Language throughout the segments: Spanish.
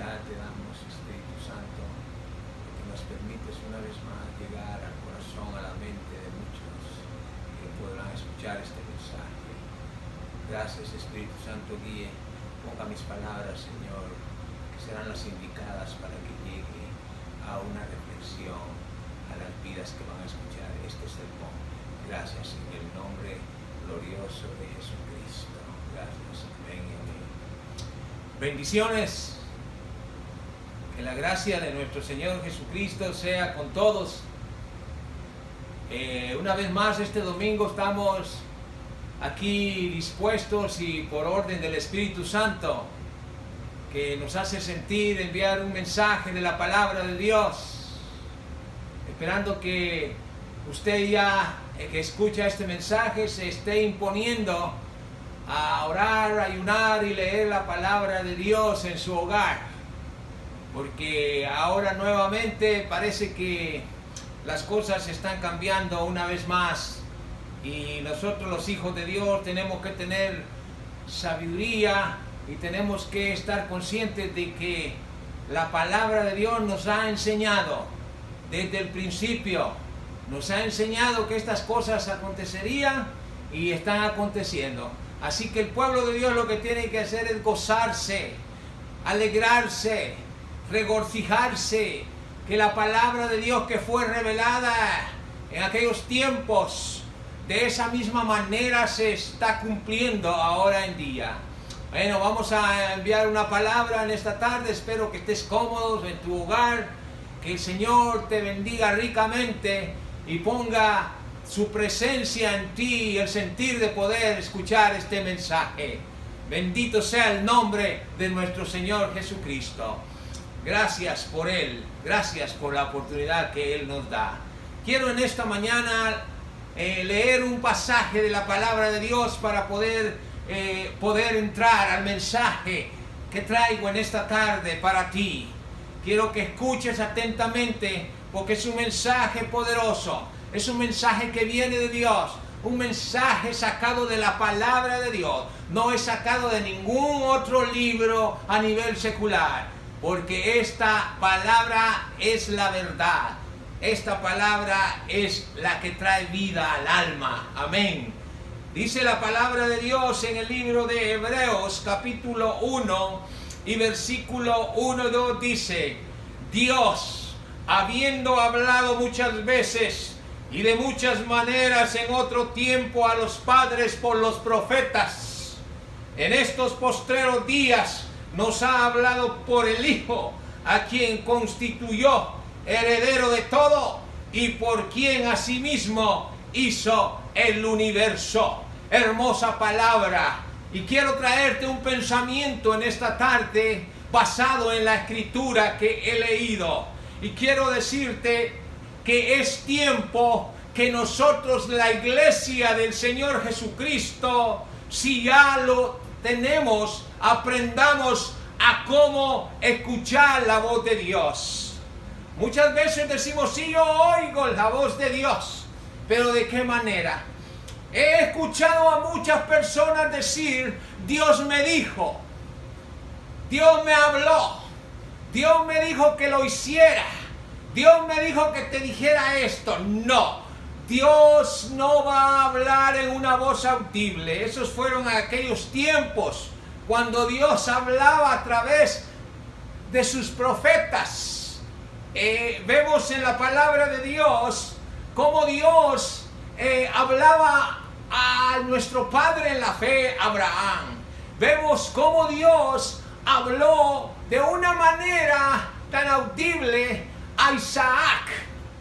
gracias te damos, Espíritu Santo, porque nos permites una vez más llegar al corazón, a la mente de muchos que podrán escuchar este mensaje. Gracias, Espíritu Santo, guíe, ponga mis palabras, Señor, que serán las indicadas para que llegue a una reflexión a las vidas que van a escuchar este sermón. Gracias en el nombre glorioso de Jesucristo. Gracias, amén y amén. Bendiciones. Que la gracia de nuestro Señor Jesucristo sea con todos. Una vez más este domingo estamos aquí dispuestos y por orden del Espíritu Santo, que nos hace sentir enviar un mensaje de la palabra de Dios, esperando que usted ya que escucha este mensaje se esté imponiendo a orar, ayunar y leer la palabra de Dios en su hogar, porque ahora nuevamente parece que las cosas están cambiando una vez más y nosotros los hijos de Dios tenemos que tener sabiduría y tenemos que estar conscientes de que la palabra de Dios nos ha enseñado desde el principio, nos ha enseñado que estas cosas acontecerían y están aconteciendo. Así que el pueblo de Dios lo que tiene que hacer es gozarse, alegrarse, regocijarse, que la palabra de Dios que fue revelada en aquellos tiempos, de esa misma manera se está cumpliendo ahora en día. Bueno, vamos a enviar una palabra en esta tarde. Espero que estés cómodo en tu hogar, que el Señor te bendiga ricamente y ponga su presencia en ti y el sentir de poder escuchar este mensaje. Bendito sea el nombre de nuestro Señor Jesucristo. Gracias por Él, gracias por la oportunidad que Él nos da. Quiero en esta mañana leer un pasaje de la palabra de Dios para poder entrar al mensaje que traigo en esta tarde para ti. Quiero que escuches atentamente porque es un mensaje poderoso, es un mensaje que viene de Dios, un mensaje sacado de la palabra de Dios, no es sacado de ningún otro libro a nivel secular, porque esta palabra es la verdad, esta palabra es la que trae vida al alma, amén. Dice la palabra de Dios en el libro de Hebreos capítulo 1 y versículo 1 y 2 dice: Dios, habiendo hablado muchas veces y de muchas maneras en otro tiempo a los padres por los profetas, en estos postreros días nos ha hablado por el Hijo, a quien constituyó heredero de todo y por quien asimismo hizo el universo. Hermosa palabra, y quiero traerte un pensamiento en esta tarde basado en la escritura que he leído, y quiero decirte que es tiempo que nosotros, la iglesia del Señor Jesucristo, si ya lo tenemos, aprendamos a cómo escuchar la voz de Dios. Muchas veces decimos: sí, yo oigo la voz de Dios, pero ¿de qué manera? He escuchado a muchas personas decir: Dios me dijo, Dios me habló, Dios me dijo que lo hiciera, Dios me dijo que te dijera esto. No, Dios no va a hablar en una voz audible. Esos fueron aquellos tiempos cuando Dios hablaba a través de sus profetas. Vemos en la palabra de Dios cómo Dios hablaba a nuestro padre en la fe, Abraham. Vemos cómo Dios habló de una manera tan audible a Isaac,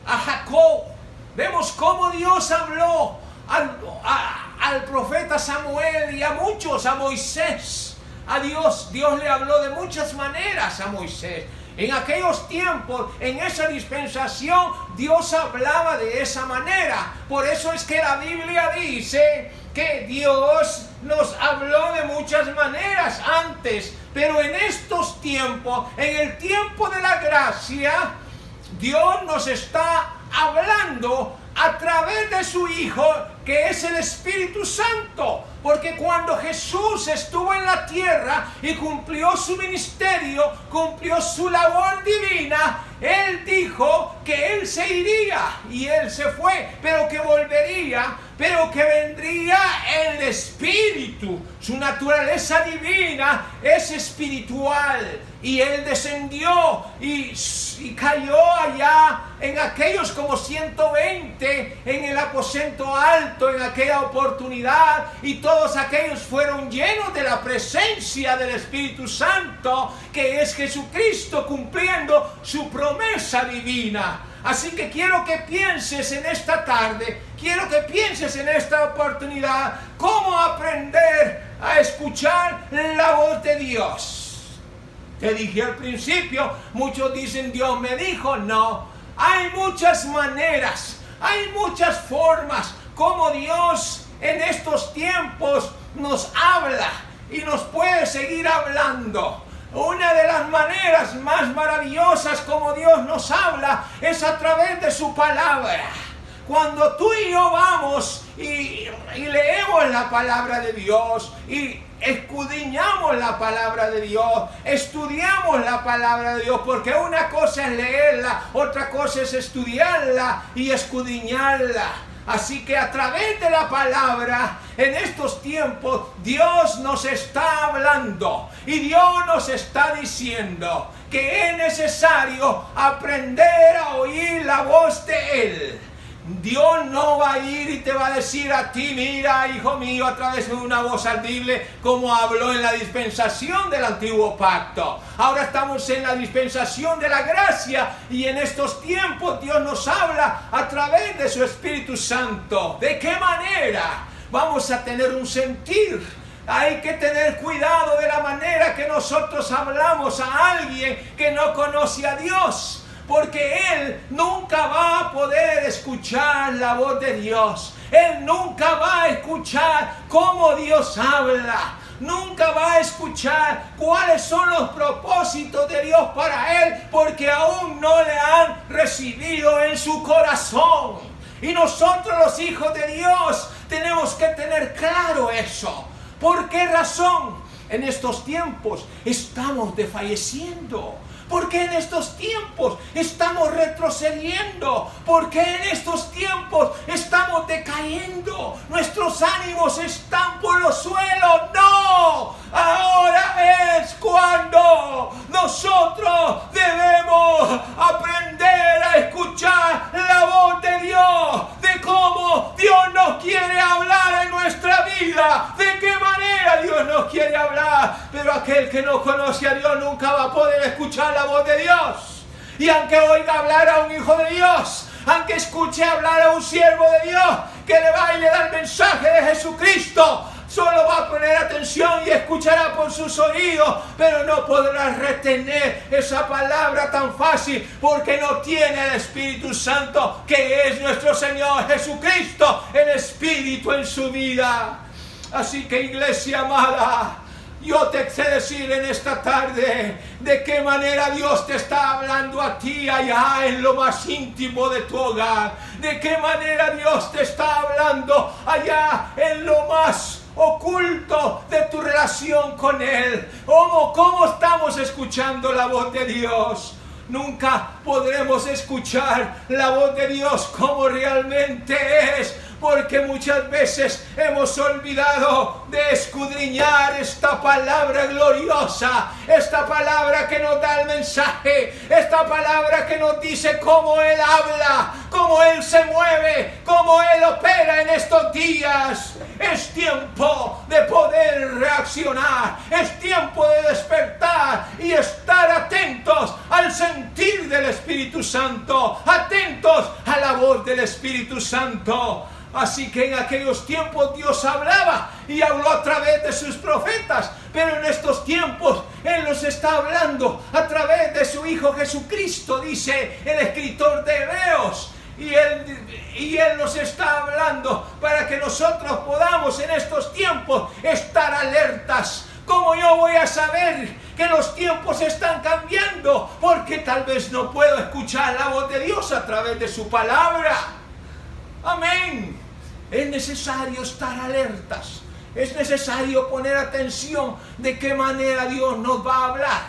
a Jacob. Vemos cómo Dios habló al profeta Samuel y a muchos, a Moisés. A Dios le habló de muchas maneras a Moisés. En aquellos tiempos, en esa dispensación, Dios hablaba de esa manera. Por eso es que la Biblia dice que Dios nos habló de muchas maneras antes, pero en estos tiempos, en el tiempo de la gracia, Dios nos está hablando a través de su Hijo, que es el Espíritu Santo. Porque cuando Jesús estuvo en la tierra y cumplió su ministerio, cumplió su labor divina, Él dijo que Él se iría y Él se fue, pero que volvería, pero que vendría el Espíritu. Su naturaleza divina es espiritual y Él descendió y cayó allá en aquellos como 120 en el aposento alto en aquella oportunidad, y todos aquellos fueron llenos de la presencia del Espíritu Santo, que es Jesucristo cumpliendo su promesa divina. Así que quiero que pienses en esta tarde, quiero que pienses en esta oportunidad, cómo aprender a escuchar la voz de Dios. Te dije al principio, muchos dicen Dios me dijo. No, hay muchas maneras, hay muchas formas como Dios en estos tiempos nos habla y nos puede seguir hablando. Una de las maneras más maravillosas como Dios nos habla es a través de su palabra. Cuando tú y yo vamos y leemos la palabra de Dios y escudriñamos la palabra de Dios, estudiamos la palabra de Dios, porque una cosa es leerla, otra cosa es estudiarla y escudriñarla. Así que a través de la palabra, en estos tiempos, Dios nos está hablando y Dios nos está diciendo que es necesario aprender a oír la voz de Él. Dios no va a ir y te va a decir a ti, mira, hijo mío, a través de una voz audible, como habló en la dispensación del antiguo pacto. Ahora estamos en la dispensación de la gracia y en estos tiempos Dios nos habla a través de su Espíritu Santo. ¿De qué manera vamos a tener un sentir? Hay que tener cuidado de la manera que nosotros hablamos a alguien que no conoce a Dios, porque él nunca va a poder escuchar la voz de Dios. Él nunca va a escuchar cómo Dios habla. Nunca va a escuchar cuáles son los propósitos de Dios para él, porque aún no le han recibido en su corazón. Y nosotros, los hijos de Dios, tenemos que tener claro eso. ¿Por qué razón? En estos tiempos estamos desfalleciendo. ¿Por qué en estos tiempos estamos retrocediendo? ¿Por qué en estos tiempos estamos decayendo? Nuestros ánimos están por los suelos. ¡No! Ahora es cuando nosotros debemos aprender a escuchar la voz de Dios, de cómo Dios nos quiere hablar en nuestra vida, de qué manera Dios nos quiere hablar. Pero aquel que no conoce a Dios nunca va a poder escuchar la voz de Dios. Y aunque oiga hablar a un hijo de Dios, aunque escuche hablar a un siervo de Dios que le va y le da el mensaje de Jesucristo, solo va a poner atención y escuchará por sus oídos, pero no podrá retener esa palabra tan fácil, porque no tiene el Espíritu Santo, que es nuestro Señor Jesucristo, el Espíritu en su vida. Así que, iglesia amada, yo te sé decir en esta tarde de qué manera Dios te está hablando a ti allá en lo más íntimo de tu hogar. De qué manera Dios te está hablando allá en lo más oculto de tu relación con Él. ¿Cómo estamos escuchando la voz de Dios? Nunca podremos escuchar la voz de Dios como realmente es, porque muchas veces hemos olvidado de escudriñar esta palabra gloriosa, esta palabra que nos da el mensaje, esta palabra que nos dice cómo Él habla, cómo Él se mueve, cómo Él opera en estos días. Es tiempo de poder reaccionar, es tiempo de despertar y estar atentos al sentir del Espíritu Santo, atentos a la voz del Espíritu Santo. Así que en aquellos tiempos Dios hablaba y habló a través de sus profetas, pero en estos tiempos Él nos está hablando a través de su Hijo Jesucristo, dice el escritor de Hebreos. Y él nos está hablando para que nosotros podamos en estos tiempos estar alertas. ¿Cómo yo voy a saber que los tiempos están cambiando? Porque tal vez no puedo escuchar la voz de Dios a través de su palabra. Amén. Es necesario estar alertas. Es necesario poner atención de qué manera Dios nos va a hablar.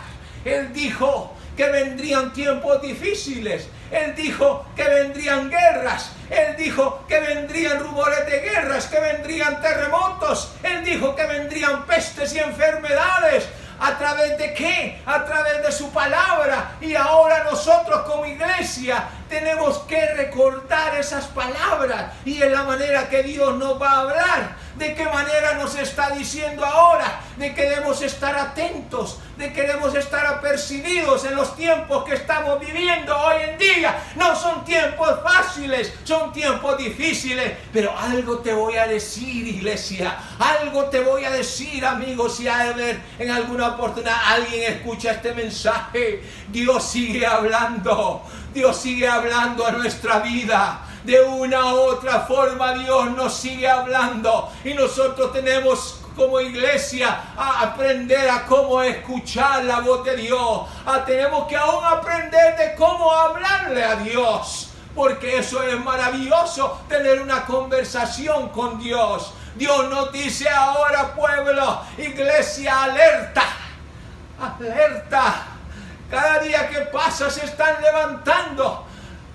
Él dijo que vendrían tiempos difíciles. Él dijo que vendrían guerras. Él dijo que vendrían rumores de guerras, que vendrían terremotos. Él dijo que vendrían pestes y enfermedades. ¿A través de qué? A través de su palabra. Y ahora nosotros como iglesia tenemos que recordar esas palabras. Y en la manera que Dios nos va a hablar. De qué manera nos está diciendo ahora. De que debemos estar atentos. De que debemos estar apercibidos en los tiempos que estamos viviendo hoy en día. No son tiempos fáciles, son tiempos difíciles. Pero algo te voy a decir, iglesia. Algo te voy a decir, amigos. Si en alguna oportunidad alguien escucha este mensaje, Dios sigue hablando. Dios sigue hablando a nuestra vida. De una u otra forma Dios nos sigue hablando. Y nosotros tenemos como iglesia a aprender a cómo escuchar la voz de Dios. Tenemos que aún aprender de cómo hablarle a Dios. Porque eso es maravilloso, tener una conversación con Dios. Dios nos dice ahora, pueblo, iglesia, alerta. Alerta. Cada día que pasa se están levantando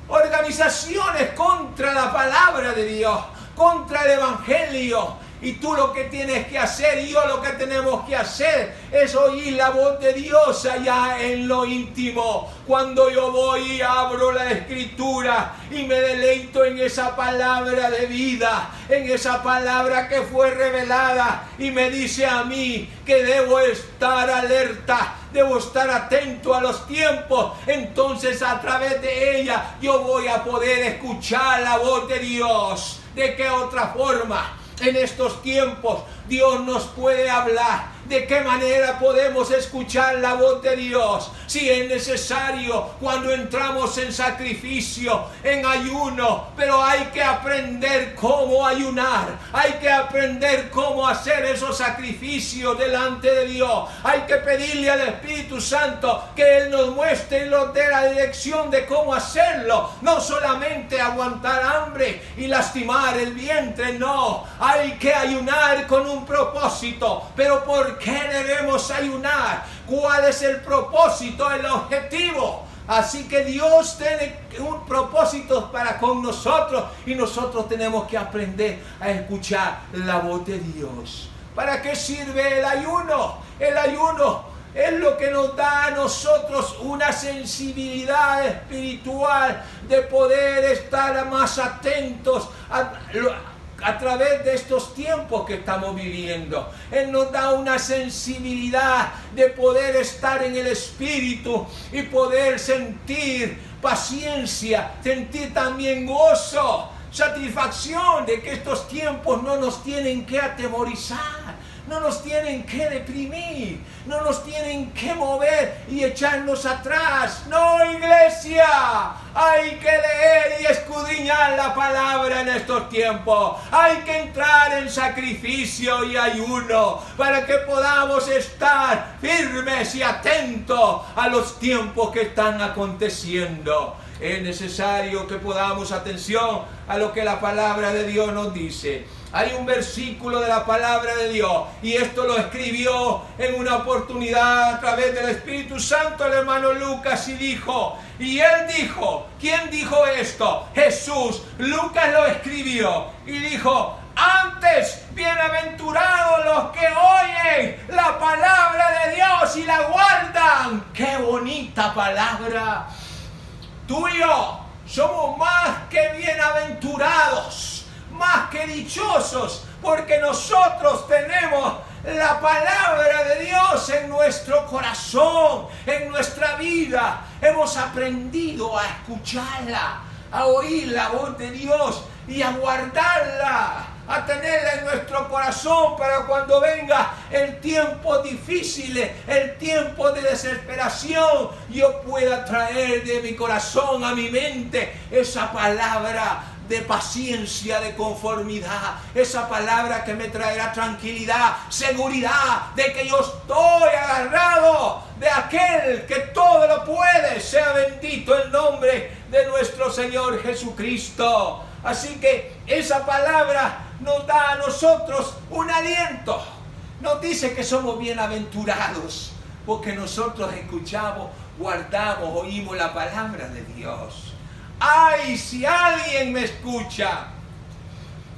organizaciones contra la palabra de Dios, contra el evangelio. Y tú lo que tienes que hacer, y yo lo que tenemos que hacer, es oír la voz de Dios allá en lo íntimo. Cuando yo voy y abro la escritura y me deleito en esa palabra de vida, en esa palabra que fue revelada y me dice a mí que debo estar alerta, debo estar atento a los tiempos. Entonces a través de ella yo voy a poder escuchar la voz de Dios. ¿De qué otra forma? En estos tiempos Dios nos puede hablar. ¿De qué manera podemos escuchar la voz de Dios? Si es necesario, cuando entramos en sacrificio, en ayuno, pero hay que aprender cómo ayunar. Hay que aprender cómo hacer esos sacrificios delante de Dios. Hay que pedirle al Espíritu Santo que Él nos muestre y nos dé la dirección de cómo hacerlo. No solamente aguantar hambre y lastimar el vientre, no. Hay que ayunar con un propósito. Pero ¿por qué debemos ayunar? ¿Cuál es el propósito, el objetivo? Así que Dios tiene un propósito para con nosotros y nosotros tenemos que aprender a escuchar la voz de Dios. ¿Para qué sirve el ayuno? El ayuno es lo que nos da a nosotros una sensibilidad espiritual de poder estar más atentos a través de estos tiempos que estamos viviendo. Él nos da una sensibilidad de poder estar en el Espíritu y poder sentir paciencia, sentir también gozo, satisfacción de que estos tiempos no nos tienen que atemorizar. No nos tienen que deprimir, no nos tienen que mover y echarnos atrás. No, iglesia, hay que leer y escudriñar la palabra en estos tiempos. Hay que entrar en sacrificio y ayuno para que podamos estar firmes y atentos a los tiempos que están aconteciendo. Es necesario que podamos atención a lo que la palabra de Dios nos dice. Hay un versículo de la palabra de Dios y esto lo escribió en una oportunidad a través del Espíritu Santo el hermano Lucas y él dijo, ¿quién dijo esto? Jesús. Lucas lo escribió y dijo, antes, bienaventurados los que oyen la palabra de Dios y la guardan. ¡Qué bonita palabra! Tú y yo somos más que bienaventurados, más que dichosos, porque nosotros tenemos la palabra de Dios en nuestro corazón, en nuestra vida. Hemos aprendido a escucharla, a oír la voz de Dios y a guardarla, a tenerla en nuestro corazón para cuando venga el tiempo difícil, el tiempo de desesperación, yo pueda traer de mi corazón a mi mente esa palabra de paciencia, de conformidad, esa palabra que me traerá tranquilidad, seguridad de que yo estoy agarrado de aquel que todo lo puede. Sea bendito el nombre de nuestro Señor Jesucristo. Así que esa palabra nos da a nosotros un aliento. Nos dice que somos bienaventurados porque nosotros escuchamos, guardamos, oímos la palabra de Dios. Ay, si alguien me escucha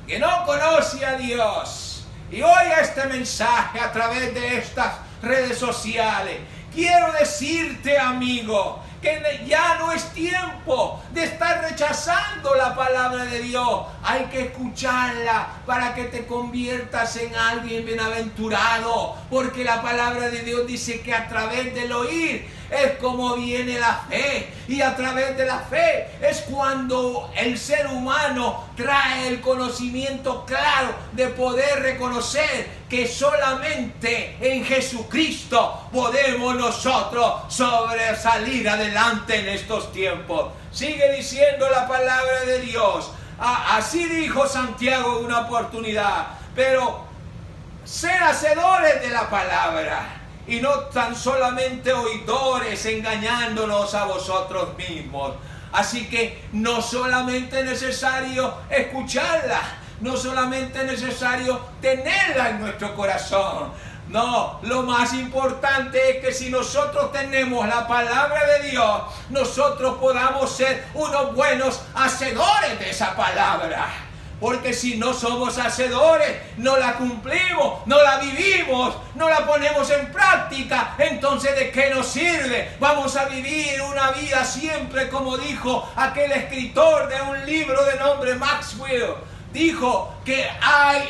que no conoce a Dios y oiga este mensaje a través de estas redes sociales, quiero decirte, amigo, que ya no es tiempo de estar rechazando la palabra de Dios. Hay que escucharla para que te conviertas en alguien bienaventurado, porque la palabra de Dios dice que a través del oír es como viene la fe, y a través de la fe es cuando el ser humano trae el conocimiento claro de poder reconocer que solamente en Jesucristo podemos nosotros sobresalir adelante en estos tiempos. Sigue diciendo la palabra de Dios. Así dijo Santiago en una oportunidad, pero ser hacedores de la palabra y no tan solamente oidores, engañándonos a vosotros mismos. Así que no solamente es necesario escucharla, no solamente es necesario tenerla en nuestro corazón. No, lo más importante es que si nosotros tenemos la palabra de Dios, nosotros podamos ser unos buenos hacedores de esa palabra. Porque si no somos hacedores, no la cumplimos, no la vivimos, no la ponemos en práctica, entonces ¿de qué nos sirve? Vamos a vivir una vida siempre, como dijo aquel escritor de un libro de nombre Maxwell. Dijo que hay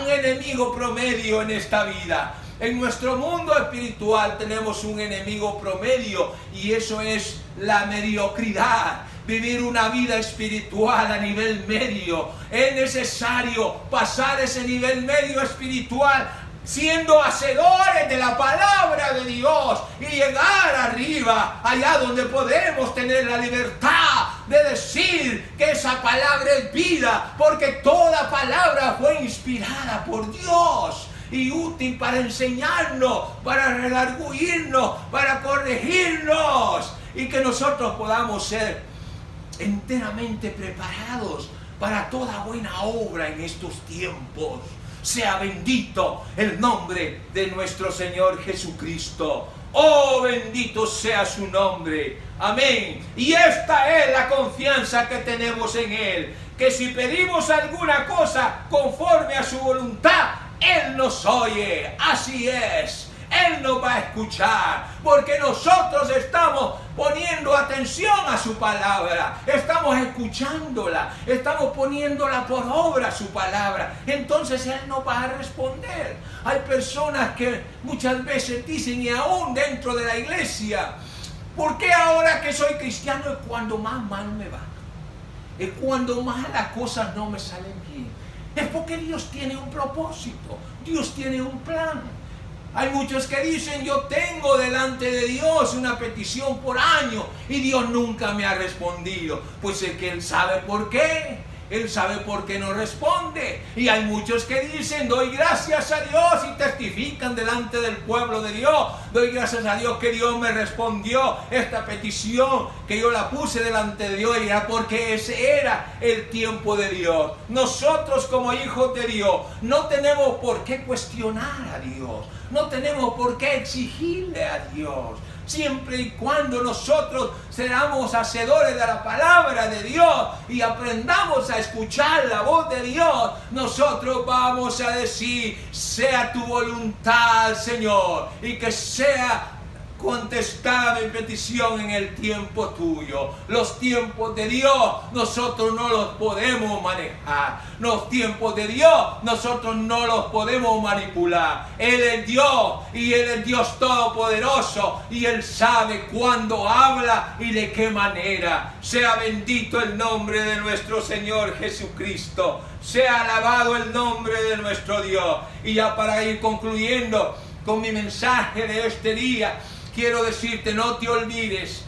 un enemigo promedio en esta vida. En nuestro mundo espiritual tenemos un enemigo promedio y eso es la mediocridad. Vivir una vida espiritual a nivel medio. Es necesario pasar ese nivel medio espiritual siendo hacedores de la palabra de Dios y llegar arriba, allá donde podemos tener la libertad de decir que esa palabra es vida, porque toda palabra fue inspirada por Dios y útil para enseñarnos, para redarguirnos, para corregirnos, y que nosotros podamos ser enteramente preparados para toda buena obra en estos tiempos. Sea bendito el nombre de nuestro Señor Jesucristo. Oh, bendito sea su nombre. Amén. Y esta es la confianza que tenemos en Él, que si pedimos alguna cosa conforme a su voluntad, Él nos oye. Así es. Él nos va a escuchar, porque nosotros estamos poniendo atención a su palabra, estamos escuchándola, estamos poniéndola por obra su palabra. Entonces Él nos va a responder. Hay personas que muchas veces dicen, y aún dentro de la iglesia, ¿por qué ahora que soy cristiano es cuando más mal me va? Es cuando más las cosas no me salen bien. Es porque Dios tiene un propósito, Dios tiene un plan. Hay muchos que dicen, yo tengo delante de Dios una petición por año y Dios nunca me ha respondido. Pues es que Él sabe por qué. Él sabe por qué no responde. Y hay muchos que dicen, doy gracias a Dios, y testifican delante del pueblo de Dios. Doy gracias a Dios que Dios me respondió esta petición, que yo la puse delante de Dios, y era porque ese era el tiempo de Dios. Nosotros como hijos de Dios no tenemos por qué cuestionar a Dios. No tenemos por qué exigirle a Dios. Siempre y cuando nosotros seamos hacedores de la palabra de Dios y aprendamos a escuchar la voz de Dios, nosotros vamos a decir, sea tu voluntad, Señor, y que sea contestada mi petición en el tiempo tuyo. Los tiempos de Dios nosotros no los podemos manejar. Los tiempos de Dios nosotros no los podemos manipular. Él es Dios y Él es Dios todopoderoso, y Él sabe cuándo habla y de qué manera. Sea bendito el nombre de nuestro Señor Jesucristo. Sea alabado el nombre de nuestro Dios. Y ya para ir concluyendo con mi mensaje de este día, quiero decirte, no te olvides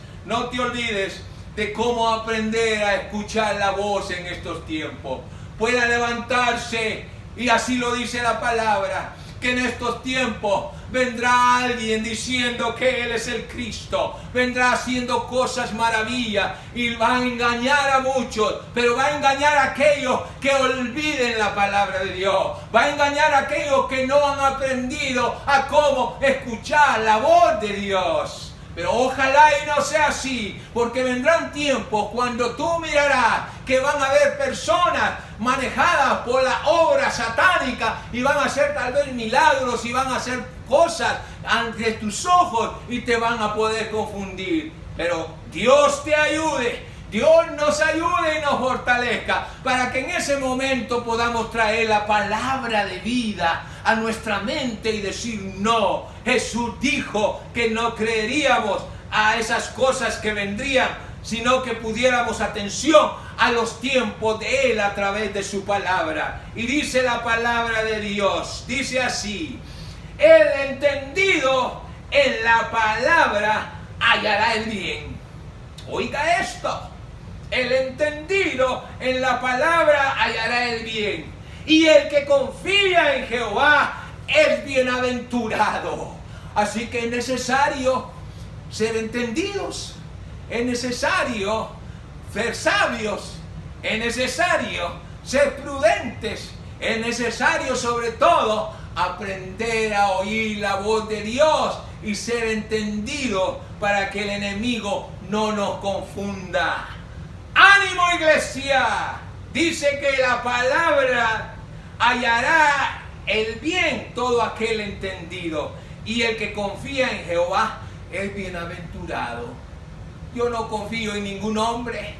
de cómo aprender a escuchar la voz en estos tiempos. Pueda levantarse, y así lo dice la palabra, que en estos tiempos vendrá alguien diciendo que Él es el Cristo, vendrá haciendo cosas maravillas y va a engañar a muchos, pero va a engañar a aquellos que olviden la palabra de Dios, va a engañar a aquellos que no han aprendido a cómo escuchar la voz de Dios. Pero ojalá y no sea así, porque vendrán tiempos cuando tú mirarás que van a haber personas manejadas por la obra satánica y van a hacer tal vez milagros y van a hacer cosas ante tus ojos y te van a poder confundir. Pero Dios te ayude, Dios nos ayude y nos fortalezca para que en ese momento podamos traer la palabra de vida a nuestra mente y decir: no, Jesús dijo que no creeríamos a esas cosas que vendrían, sino que pudiéramos atención a los tiempos de Él a través de su palabra. Y dice la palabra de Dios, dice así: el entendido en la palabra hallará el bien. Oiga esto: el entendido en la palabra hallará el bien, y el que confía en Jehová es bienaventurado. Así que es necesario ser entendidos, es necesario ser sabios, es necesario ser prudentes, es necesario sobre todo aprender a oír la voz de Dios y ser entendido para que el enemigo no nos confunda. ¡Ánimo, iglesia! Dice que la palabra hallará el bien todo aquel entendido, y el que confía en Jehová es bienaventurado. Yo no confío en ningún hombre,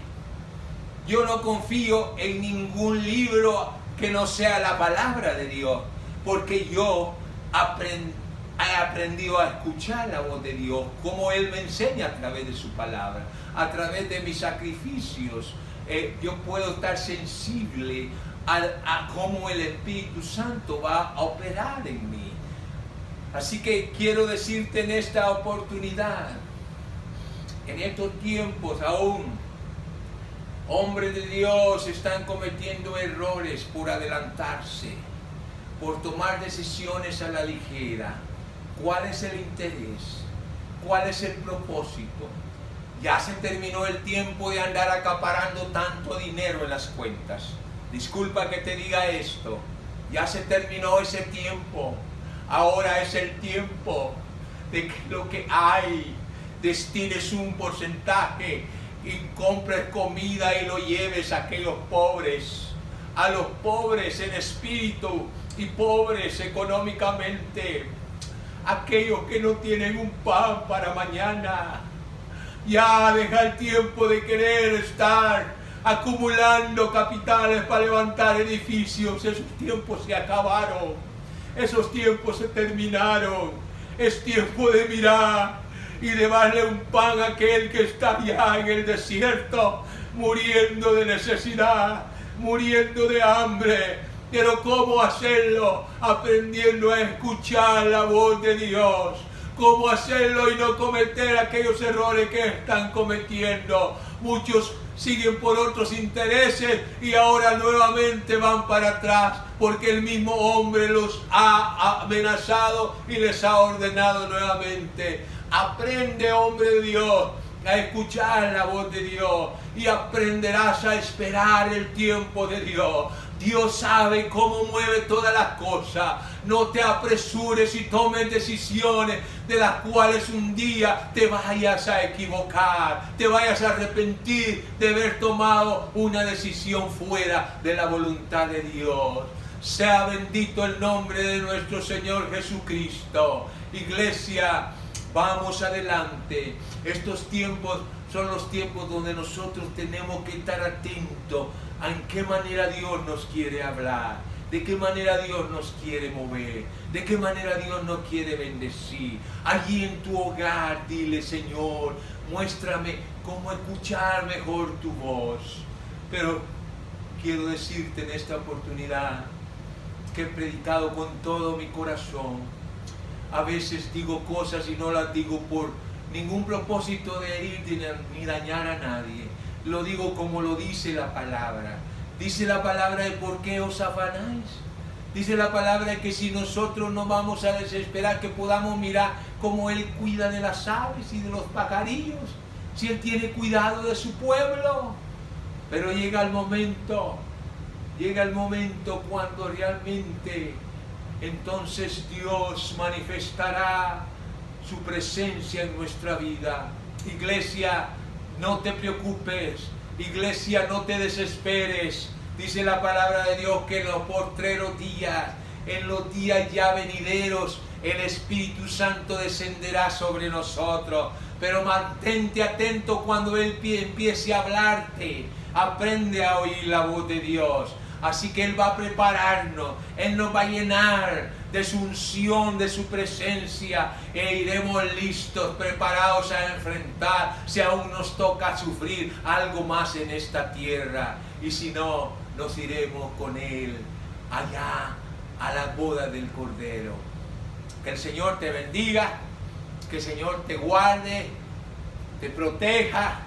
yo no confío en ningún libro que no sea la palabra de Dios, porque yo he aprendido a escuchar la voz de Dios, como Él me enseña a través de su palabra, a través de mis sacrificios. Yo puedo estar sensible a cómo el Espíritu Santo va a operar en mí. Así que quiero decirte en esta oportunidad, en estos tiempos aún, hombres de Dios están cometiendo errores por adelantarse, por tomar decisiones a la ligera. ¿Cuál es el interés? ¿Cuál es el propósito? Ya se terminó el tiempo de andar acaparando tanto dinero en las cuentas. Disculpa que te diga esto. Ya se terminó ese tiempo. Ahora es el tiempo de que lo que hay destines un porcentaje y compres comida y lo lleves a aquellos pobres, a los pobres en espíritu y pobres económicamente, aquellos que no tienen un pan para mañana. Ya deja el tiempo de querer estar acumulando capitales para levantar edificios. Esos tiempos se acabaron, esos tiempos se terminaron. Es tiempo de mirar y de darle un pan a aquel que está allá en el desierto, muriendo de necesidad, muriendo de hambre. Pero ¿cómo hacerlo? Aprendiendo a escuchar la voz de Dios. ¿Cómo hacerlo y no cometer aquellos errores que están cometiendo? Muchos siguen por otros intereses y ahora nuevamente van para atrás porque el mismo hombre los ha amenazado y les ha ordenado nuevamente. Aprende, hombre de Dios, a escuchar la voz de Dios y aprenderás a esperar el tiempo de Dios. Dios sabe cómo mueve todas las cosas. No te apresures y tomes decisiones de las cuales un día te vayas a equivocar, te vayas a arrepentir de haber tomado una decisión fuera de la voluntad de Dios. Sea bendito el nombre de nuestro Señor Jesucristo. Iglesia, vamos adelante. Estos tiempos son los tiempos donde nosotros tenemos que estar atentos a en qué manera Dios nos quiere hablar, de qué manera Dios nos quiere mover, de qué manera Dios nos quiere bendecir. Allí en tu hogar, dile: Señor, muéstrame cómo escuchar mejor tu voz. Pero quiero decirte en esta oportunidad que he predicado con todo mi corazón. A veces digo cosas y no las digo por ningún propósito de herir ni dañar a nadie. Lo digo como lo dice la palabra. Dice la palabra de: ¿por qué os afanáis? Dice la palabra que si nosotros no vamos a desesperar, que podamos mirar cómo Él cuida de las aves y de los pajarillos, si Él tiene cuidado de su pueblo. Pero llega el momento cuando realmente entonces Dios manifestará su presencia en nuestra vida. Iglesia, no te preocupes. Iglesia, no te desesperes. Dice la palabra de Dios que en los postreros días, en los días ya venideros, el Espíritu Santo descenderá sobre nosotros. Pero mantente atento cuando Él empiece a hablarte. Aprende a oír la voz de Dios. Así que Él va a prepararnos, Él nos va a llenar de su unción, de su presencia, e iremos listos, preparados a enfrentar, si aún nos toca sufrir algo más en esta tierra. Y si no, nos iremos con Él allá a la boda del Cordero. Que el Señor te bendiga, que el Señor te guarde, te proteja,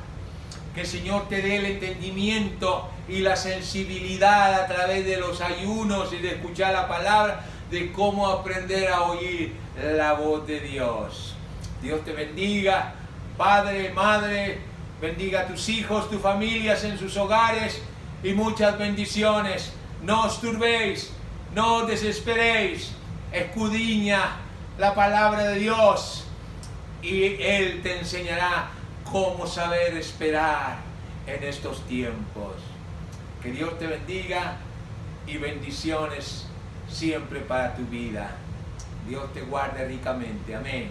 que el Señor te dé el entendimiento y la sensibilidad a través de los ayunos y de escuchar la palabra, de cómo aprender a oír la voz de Dios. Dios te bendiga, padre, madre, bendiga a tus hijos, tus familias en sus hogares y muchas bendiciones. No os turbéis, no os desesperéis, escudriña la palabra de Dios y Él te enseñará cómo saber esperar en estos tiempos. Que Dios te bendiga y bendiciones siempre para tu vida. Dios te guarde ricamente. Amén.